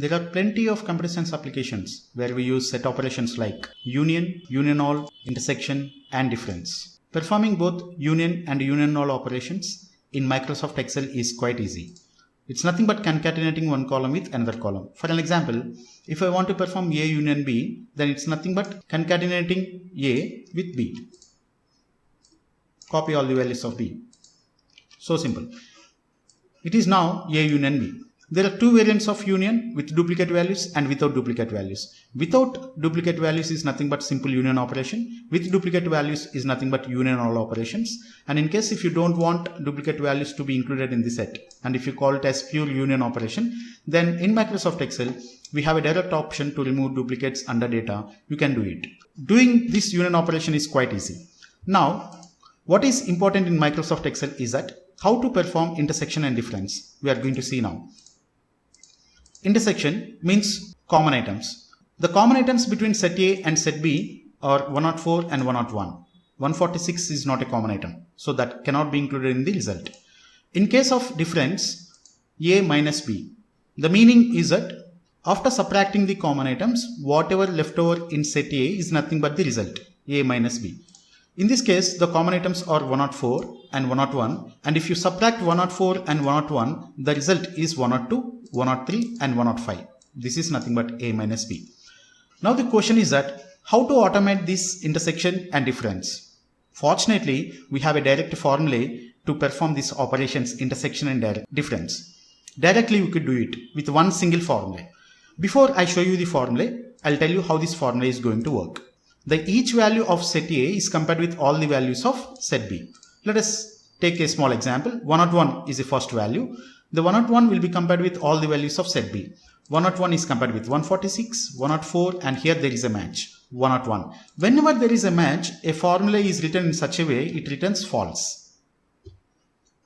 There are plenty of computer science applications where we use set operations like union, union-all, intersection, and difference. Performing both union and union-all operations in Microsoft Excel is quite easy. It's nothing but concatenating one column with another column. For an example, if I want to perform A union B, then it's nothing but concatenating A with B. Copy all the values of B. So simple. It is now A union B. There are two variants of union, with duplicate values and without duplicate values. Without duplicate values is nothing but simple union operation. With duplicate values is nothing but union all operations. And in case if you don't want duplicate values to be included in the set, and if you call it as pure union operation, then in Microsoft Excel, we have a direct option to remove duplicates under data. You can do it. Doing this union operation is quite easy. Now, what is important in Microsoft Excel is that how to perform intersection and difference. We are going to see now. Intersection means common items. The common items between set A and set B are 104 and 101. 146 is not a common item, so that cannot be included in the result. In case of difference, A minus B, the meaning is that after subtracting the common items, whatever left over in set A is nothing but the result, A minus B. In this case, the common items are 104 and 101, and if you subtract 104 and 101, the result is 102, 103 and 105. This is nothing but A minus B. Now the question is that how to automate this intersection and difference. Fortunately, we have a direct formula to perform these operations intersection and difference. Directly we could do it with one single formula. Before I show you the formula, I'll tell you how this formula is going to work. Each value of set A is compared with all the values of set B. Let us take a small example. 101 is the first value. The 101 will be compared with all the values of set B. 101 is compared with 146, 104, and here there is a match, 101. Whenever there is a match, a formula is written in such a way, it returns false.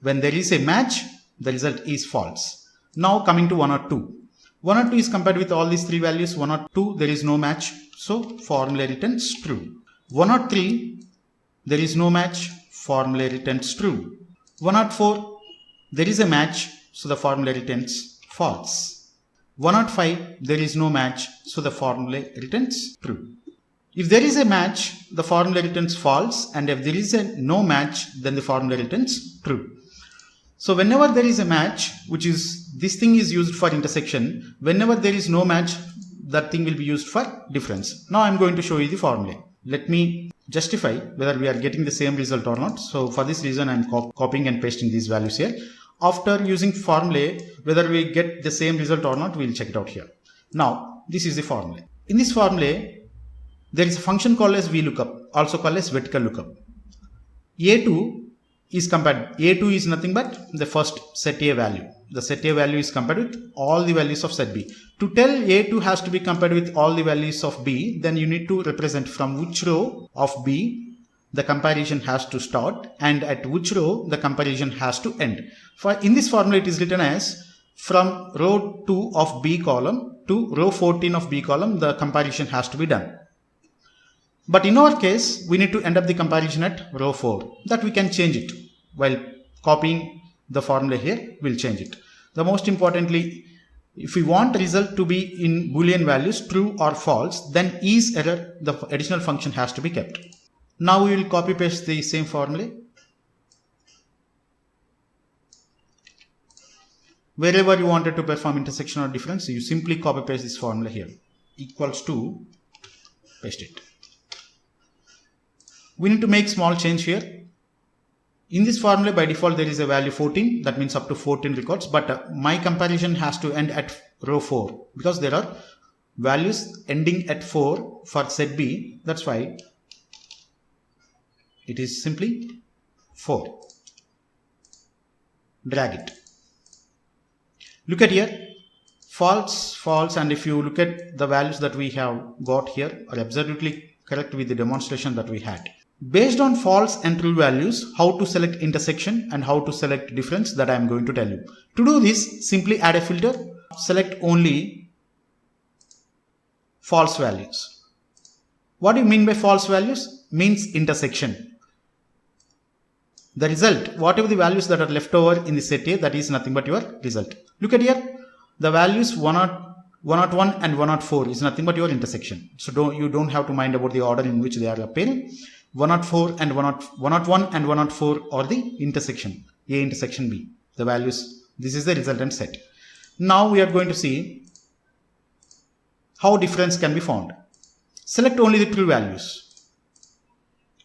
When there is a match, the result is false. Now coming to 102. 102 is compared with all these three values. 102, there is no match, so formula returns true. 103, there is no match, formula returns true. 104, there is a match, so the formula returns false. 105, there is no match, so the formula returns true. If there is a match, the formula returns false, and if there is a no match, then the formula returns true. So whenever there is a match, which is this thing is used for intersection, whenever there is no match, that thing will be used for difference. Now I am going to show you the formula. Let me justify whether we are getting the same result or not. So for this reason, I am copying and pasting these values here. After using formula, whether we get the same result or not, we will check it out here. Now, this is the formula. In this formula, there is a function called as VLOOKUP, also called as vertical lookup. A2 is compared. A2 is nothing but the first set A value. The set A value is compared with all the values of set B. To tell A2 has to be compared with all the values of B, then you need to represent from which row of B the comparison has to start and at which row the comparison has to end. For in this formula, it is written as from row 2 of B column to row 14 of B column, the comparison has to be done. But in our case, we need to end up the comparison at row 4. That we can change it. While copying the formula here, we'll change it. The most importantly, if we want the result to be in Boolean values, true or false, then is error, the additional function has to be kept. Now we will copy paste the same formula. Wherever you wanted to perform intersection or difference, you simply copy paste this formula here. Equals to, paste it. We need to make small change here. In this formula, by default, there is a value 14. That means up to 14 records. But my comparison has to end at row 4 because there are values ending at 4 for set B. That's why it is simply 4. Drag it. Look at here. False, false, and if you look at the values that we have got here are absolutely correct with the demonstration that we had. Based on false and true values, how to select intersection and how to select difference, that I am going to tell you. To do this, simply add a filter, select only false values. What do you mean by false values? Means intersection. The result, whatever the values that are left over in the set A, that is nothing but your result. Look at here, the values 101 and 104 is nothing but your intersection. So you don't have to mind about the order in which they are appearing. 104 and 101 and 104 are the intersection, A intersection B. The values, this is the resultant set. Now we are going to see how difference can be found. Select only the true values.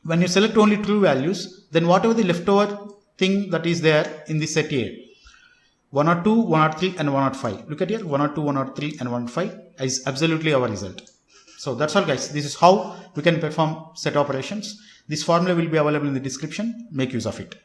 When you select only true values, then whatever the leftover thing that is there in the set A, 102, 103 and 105. Look at here, 102, 103 and 105 is absolutely our result. So that's all guys. This is how we can perform set operations. This formula will be available in the description. Make use of it.